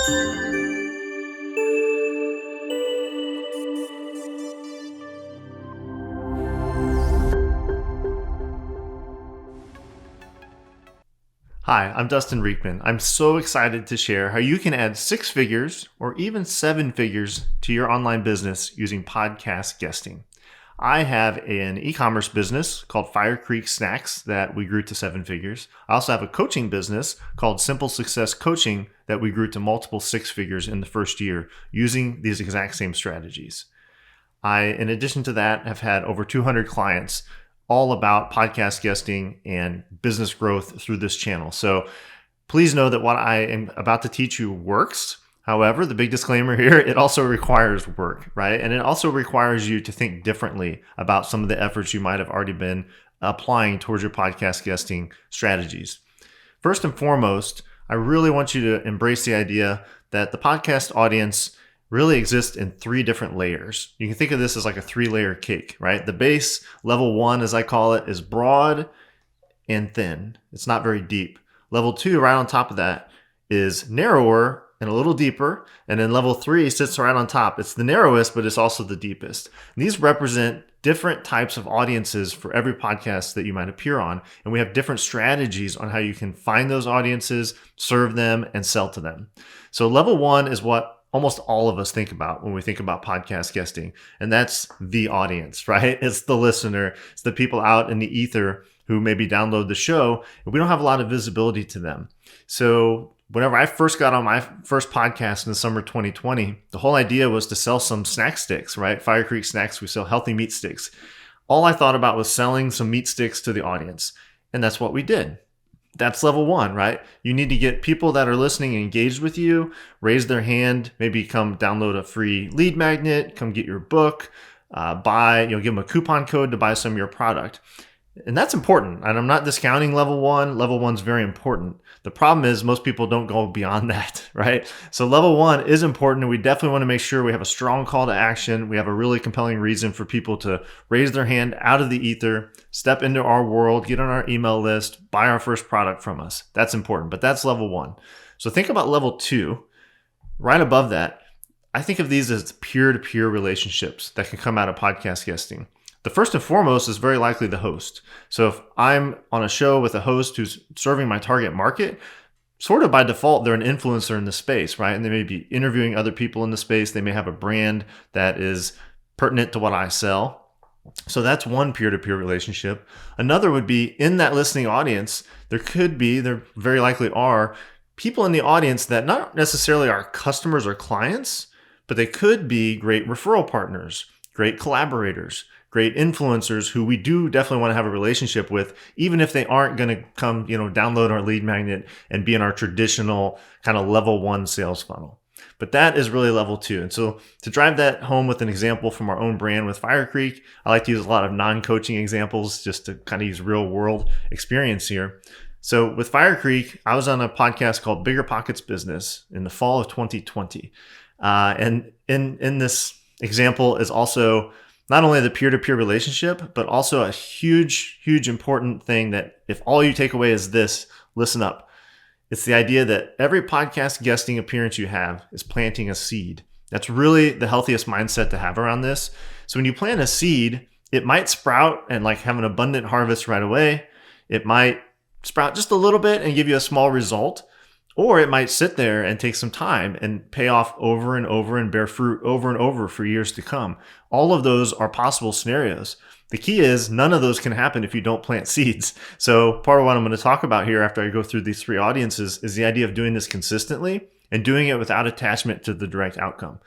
Hi, I'm Dustin Riechmann. I'm so excited to share how you can add 6 figures or even 7 figures to your online business using podcast guesting. I have an e-commerce business called Fire Creek Snacks that we grew to 7 figures. I also have a coaching business called Simple Success Coaching that we grew to multiple 6 figures in the first year using these exact same strategies. In addition to that, have had over 200 clients all about podcast guesting and business growth through this channel. So please know that what I am about to teach you works. However, the big disclaimer here, it also requires work, right? And it also requires you to think differently about some of the efforts you might have already been applying towards your podcast guesting strategies. First and foremost, I really want you to embrace the idea that the podcast audience really exists in 3 different layers. You can think of this as like a 3-layer cake, right? The base, level 1, as I call it, is broad and thin. It's not very deep. Level 2, right on top of that, is narrower and a little deeper. And then level 3 sits right on top. It's the narrowest, but it's also the deepest. And these represent different types of audiences for every podcast that you might appear on. And we have different strategies on how you can find those audiences, serve them, and sell to them. So level 1 is what almost all of us think about when we think about podcast guesting. And that's the audience, right? It's the listener. It's the people out in the ether who maybe download the show, and we don't have a lot of visibility to them. So whenever I first got on my first podcast in the summer 2020, the whole idea was to sell some snack sticks, right? Fire Creek Snacks, we sell healthy meat sticks. All I thought about was selling some meat sticks to the audience. And that's what we did. That's level 1, right? You need to get people that are listening engaged with you, raise their hand, maybe come download a free lead magnet, come get your book, give them a coupon code to buy some of your product. And that's important. And I'm not discounting level 1. Level 1 is very important. The problem is most people don't go beyond that, right? So level 1 is important. And we definitely want to make sure we have a strong call to action. We have a really compelling reason for people to raise their hand out of the ether, step into our world, get on our email list, buy our first product from us. That's important, but that's level 1. So think about level 2. Right above that, I think of these as peer-to-peer relationships that can come out of podcast guesting. The first and foremost is very likely the host. So if I'm on a show with a host who's serving my target market, sort of by default, they're an influencer in the space, right? And they may be interviewing other people in the space. They may have a brand that is pertinent to what I sell. So that's one peer-to-peer relationship. Another would be in that listening audience, there very likely are people in the audience that not necessarily are customers or clients, but they could be great referral partners, great collaborators, great influencers who we do definitely want to have a relationship with, even if they aren't going to come, download our lead magnet and be in our traditional kind of level 1 sales funnel. But that is really level 2. And so to drive that home with an example from our own brand with Fire Creek, I like to use a lot of non-coaching examples just to kind of use real world experience here. So with Fire Creek, I was on a podcast called Bigger Pockets Business in the fall of 2020. And in this example is also not only the peer-to-peer relationship, but also a huge, huge important thing that if all you take away is this, listen up. It's the idea that every podcast guesting appearance you have is planting a seed. That's really the healthiest mindset to have around this. So when you plant a seed, it might sprout and have an abundant harvest right away. It might sprout just a little bit and give you a small result. Or it might sit there and take some time and pay off over and over and bear fruit over and over for years to come. All of those are possible scenarios. The key is none of those can happen if you don't plant seeds. So part of what I'm going to talk about here after I go through these 3 audiences is the idea of doing this consistently and doing it without attachment to the direct outcome.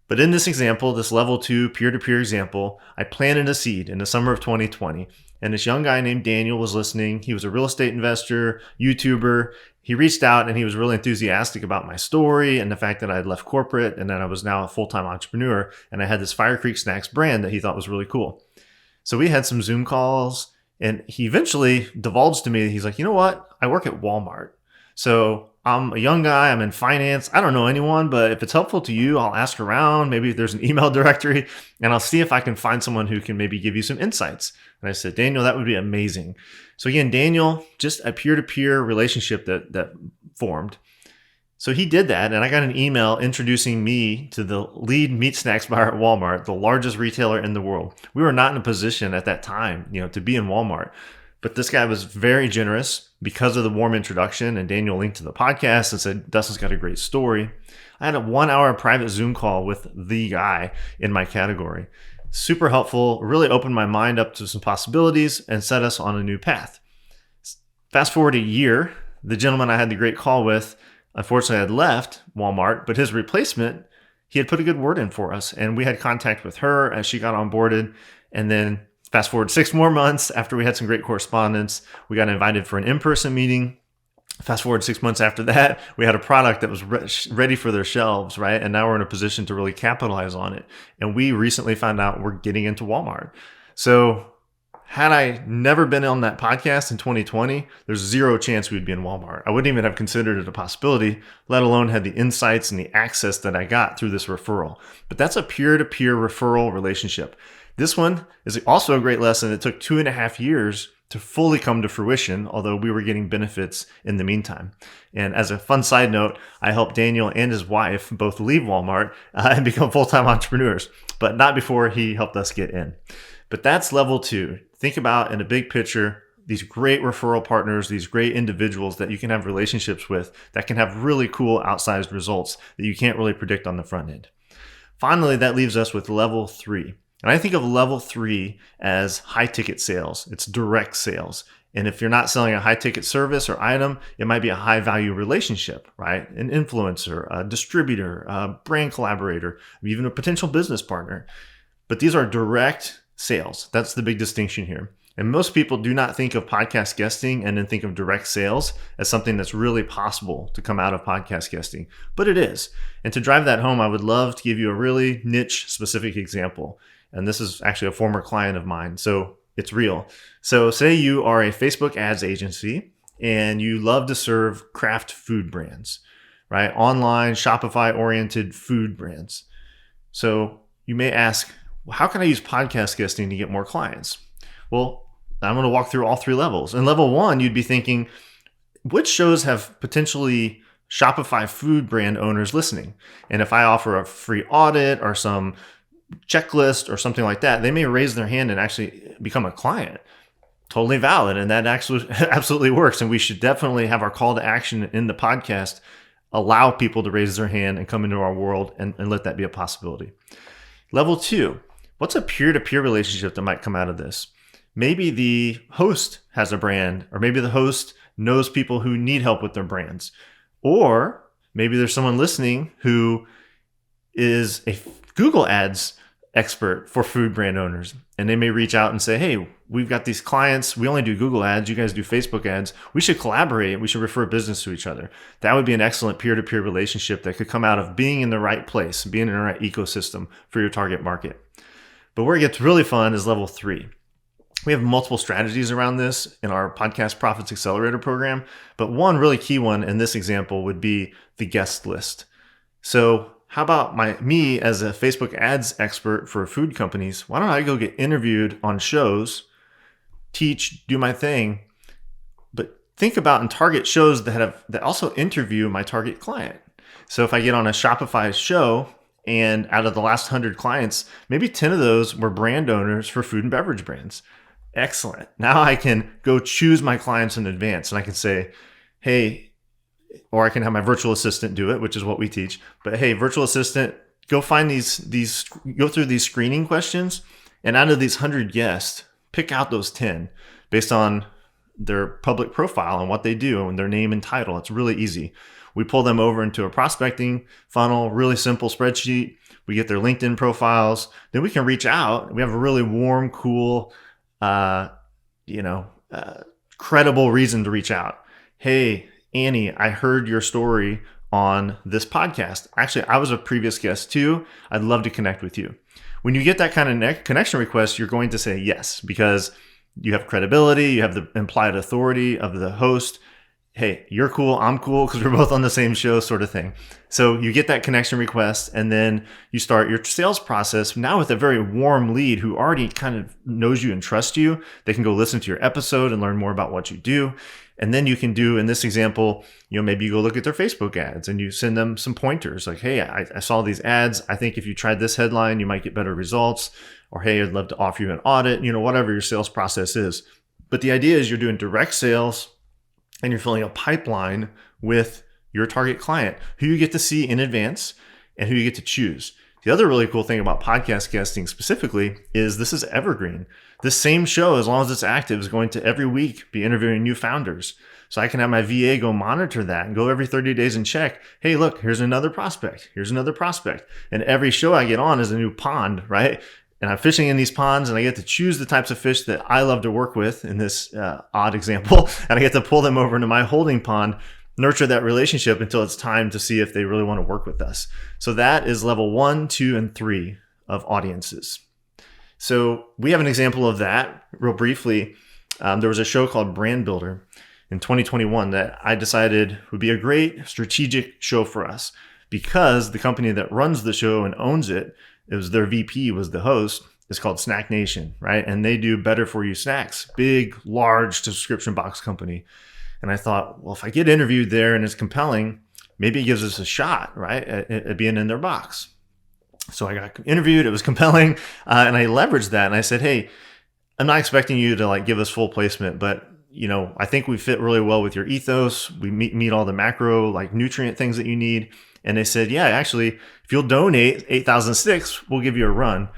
But in this example, this level 2 peer-to-peer example, I planted a seed in the summer of 2020. And this young guy named Daniel was listening. He was a real estate investor, YouTuber. He reached out and he was really enthusiastic about my story and the fact that I had left corporate and that I was now a full-time entrepreneur. And I had this Fire Creek Snacks brand that he thought was really cool. So we had some Zoom calls and he eventually divulged to me, he's like, you know what? I work at Walmart. So I'm a young guy, I'm in finance. I don't know anyone, but if it's helpful to you, I'll ask around. Maybe there's an email directory and I'll see if I can find someone who can maybe give you some insights. And I said, Daniel, that would be amazing. So again, Daniel, just a peer-to-peer relationship that formed. So he did that, and I got an email introducing me to the lead meat snacks buyer at Walmart, the largest retailer in the world. We were not in a position at that time, to be in Walmart. But this guy was very generous because of the warm introduction, and Daniel linked to the podcast and said, Dustin's got a great story. I had a 1-hour private Zoom call with the guy in my category. Super helpful, really opened my mind up to some possibilities and set us on a new path. Fast forward a year, the gentleman I had the great call with, unfortunately, had left Walmart, but his replacement, he had put a good word in for us. And we had contact with her as she got onboarded. And then fast forward 6 more months after we had some great correspondence, we got invited for an in-person meeting. Fast forward 6 months after that, we had a product that was ready for their shelves, right? And now we're in a position to really capitalize on it. And we recently found out we're getting into Walmart. So had I never been on that podcast in 2020, there's zero chance we'd be in Walmart. I wouldn't even have considered it a possibility, let alone had the insights and the access that I got through this referral. But that's a peer-to-peer referral relationship. This one is also a great lesson. It took 2.5 years to fully come to fruition, although we were getting benefits in the meantime. And as a fun side note, I helped Daniel and his wife both leave Walmart and become full-time entrepreneurs, but not before he helped us get in. But that's level 2. Think about, in a big picture, these great referral partners, these great individuals that you can have relationships with that can have really cool outsized results that you can't really predict on the front end. Finally, that leaves us with level 3. And I think of level 3 as high ticket sales. It's direct sales. And if you're not selling a high ticket service or item, it might be a high value relationship, right? An influencer, a distributor, a brand collaborator, even a potential business partner. But these are direct sales. That's the big distinction here. And most people do not think of podcast guesting and then think of direct sales as something that's really possible to come out of podcast guesting, but it is. And to drive that home, I would love to give you a really niche specific example. And this is actually a former client of mine, so it's real. So say you are a Facebook ads agency and you love to serve craft food brands, right? Online, Shopify oriented food brands. So you may ask, well, how can I use podcast guesting to get more clients? Well, I'm going to walk through all 3 levels. In level 1, you'd be thinking, which shows have potentially Shopify food brand owners listening? And if I offer a free audit or some checklist or something like that, they may raise their hand and actually become a client. Totally valid. And that actually absolutely works. And we should definitely have our call to action in the podcast, allow people to raise their hand and come into our world and let that be a possibility. Level 2, what's a peer-to-peer relationship that might come out of this? Maybe the host has a brand, or maybe the host knows people who need help with their brands. Or maybe there's someone listening who is a Google Ads expert for food brand owners. And they may reach out and say, hey, we've got these clients. We only do Google Ads. You guys do Facebook ads. We should collaborate. We should refer business to each other. That would be an excellent peer-to-peer relationship that could come out of being in the right place, being in the right ecosystem for your target market. But where it gets really fun is level 3. We have multiple strategies around this in our Podcast Profits Accelerator program, but one really key one in this example would be the guest list. So how about me as a Facebook ads expert for food companies? Why don't I go get interviewed on shows, teach, do my thing, but think about and target shows that also interview my target client. So if I get on a Shopify show, and out of the last 100 clients, maybe 10 of those were brand owners for food and beverage brands. Excellent. Now I can go choose my clients in advance, and I can say, hey, or I can have my virtual assistant do it, which is what we teach. But hey, virtual assistant, go find go through these screening questions, and out of these 100 guests, pick out those 10 based on their public profile and what they do and their name and title. It's really easy. We pull them over into a prospecting funnel, really simple spreadsheet. We get their LinkedIn profiles. Then we can reach out. We have a really warm, cool, credible reason to reach out. Hey, Annie, I heard your story on this podcast. Actually, I was a previous guest too. I'd love to connect with you. When you get that kind of connection request, you're going to say yes, because you have credibility, you have the implied authority of the host. Hey, you're cool, I'm cool, because we're both on the same show, sort of thing. So you get that connection request, and then you start your sales process now with a very warm lead who already kind of knows you and trusts you. They can go listen to your episode and learn more about what you do. And then you can do, in this example, maybe you go look at their Facebook ads and you send them some pointers like, hey, I saw these ads. I think if you tried this headline, you might get better results. Or, hey, I'd love to offer you an audit, whatever your sales process is. But the idea is you're doing direct sales and you're filling a pipeline with your target client who you get to see in advance and who you get to choose. The other really cool thing about podcast guesting specifically is this is evergreen. This same show, as long as it's active, is going to every week be interviewing new founders. So I can have my VA go monitor that and go every 30 days and check, hey, look, here's another prospect. Here's another prospect. And every show I get on is a new pond, right? And I'm fishing in these ponds and I get to choose the types of fish that I love to work with in this odd example. And I get to pull them over into my holding pond, nurture that relationship until it's time to see if they really want to work with us. So that is level 1, 2, and 3 of audiences. So we have an example of that real briefly. There was a show called Brand Builder in 2021 that I decided would be a great strategic show for us because the company that runs the show and owns it, was their VP was the host. It's called Snack Nation, right? And they do better for you snacks, big, large subscription box company. And I thought, well, if I get interviewed there and it's compelling, maybe it gives us a shot, right, at being in their box. So I got interviewed. It was compelling. And I leveraged that. And I said, hey, I'm not expecting you to give us full placement, but I think we fit really well with your ethos. We meet all the macro nutrient things that you need. And they said, yeah, actually, if you'll donate 8,000 sticks, we'll give you a run.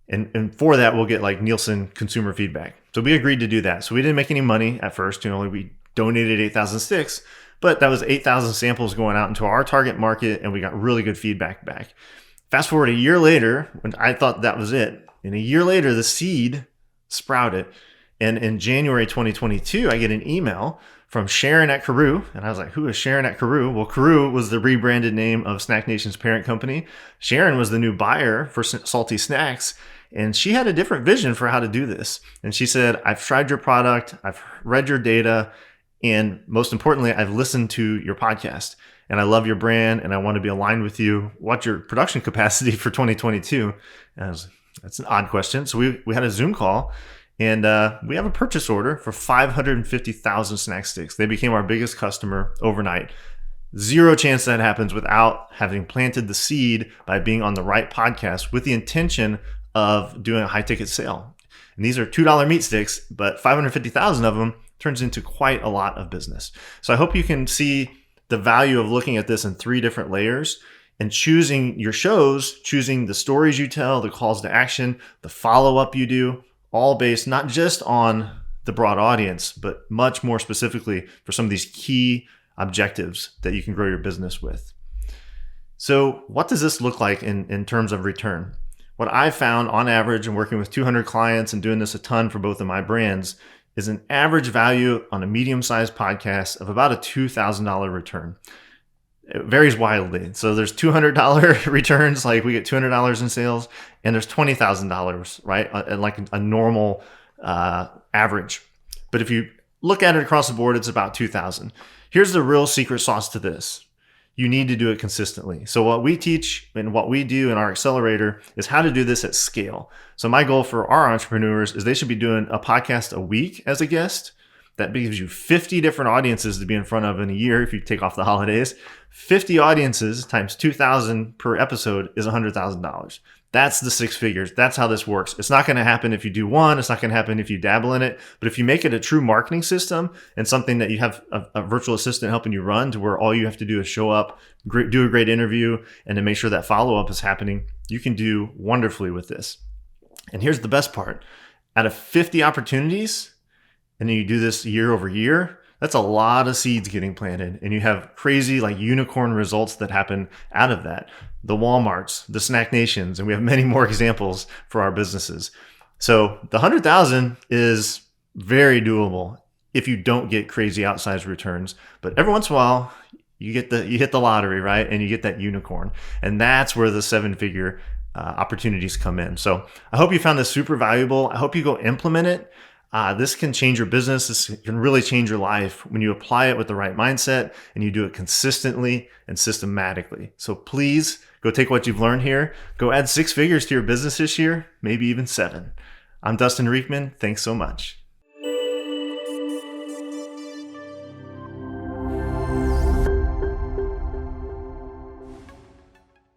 And for that, we'll get Nielsen consumer feedback. So we agreed to do that. So we didn't make any money at first. We donated 8,000 sticks, but that was 8,000 samples going out into our target market, and we got really good feedback back. Fast forward a year later, when I thought that was it, and a year later, the seed sprouted. And in January 2022, I get an email from Sharon at Karoo, and I was like, who is Sharon at Karoo? Well, Karoo was the rebranded name of Snack Nation's parent company. Sharon was the new buyer for Salty Snacks, and she had a different vision for how to do this. And she said, I've tried your product, I've read your data, and most importantly, I've listened to your podcast and I love your brand and I want to be aligned with you. What's your production capacity for 2022? And that's an odd question. So we had a Zoom call and we have a purchase order for 550,000 snack sticks. They became our biggest customer overnight. Zero chance that happens without having planted the seed by being on the right podcast with the intention of doing a high ticket sale. And these are $2 meat sticks, but 550,000 of them turns into quite a lot of business. So I hope you can see the value of looking at this in 3 different layers and choosing your shows, choosing the stories you tell, the calls to action, the follow-up you do, all based not just on the broad audience, but much more specifically for some of these key objectives that you can grow your business with. So what does this look like in terms of return? What I've found on average in working with 200 clients and doing this a ton for both of my brands is an average value on a medium-sized podcast of about a $2,000 return. It varies wildly. So there's $200 returns, like we get $200 in sales, and there's $20,000, right? Like a normal average. But if you look at it across the board, it's about $2,000. Here's the real secret sauce to this. You need to do it consistently. So what we teach and what we do in our accelerator is how to do this at scale. So my goal for our entrepreneurs is they should be doing a podcast a week as a guest. That gives you 50 different audiences to be in front of in a year if you take off the holidays. 50 audiences times 2,000 per episode is $100,000. That's the 6 figures. That's how this works. It's not going to happen if you do one. It's not going to happen if you dabble in it. But if you make it a true marketing system and something that you have a virtual assistant helping you run to where all you have to do is show up, do a great interview, and to make sure that follow-up is happening, you can do wonderfully with this. And here's the best part. Out of 50 opportunities, and then you do this year over year, that's a lot of seeds getting planted. And you have crazy unicorn results that happen out of that. The Walmarts, the Snack Nations, and we have many more examples for our businesses. So the 100,000 is very doable if you don't get crazy outsized returns. But every once in a while, you hit the lottery, right? And you get that unicorn. And that's where the 7-figure opportunities come in. So I hope you found this super valuable. I hope you go implement it. This can change your business. This can really change your life when you apply it with the right mindset and you do it consistently and systematically. So please go take what you've learned here. Go add 6 figures to your business this year, maybe even 7. I'm Dustin Riechmann. Thanks so much.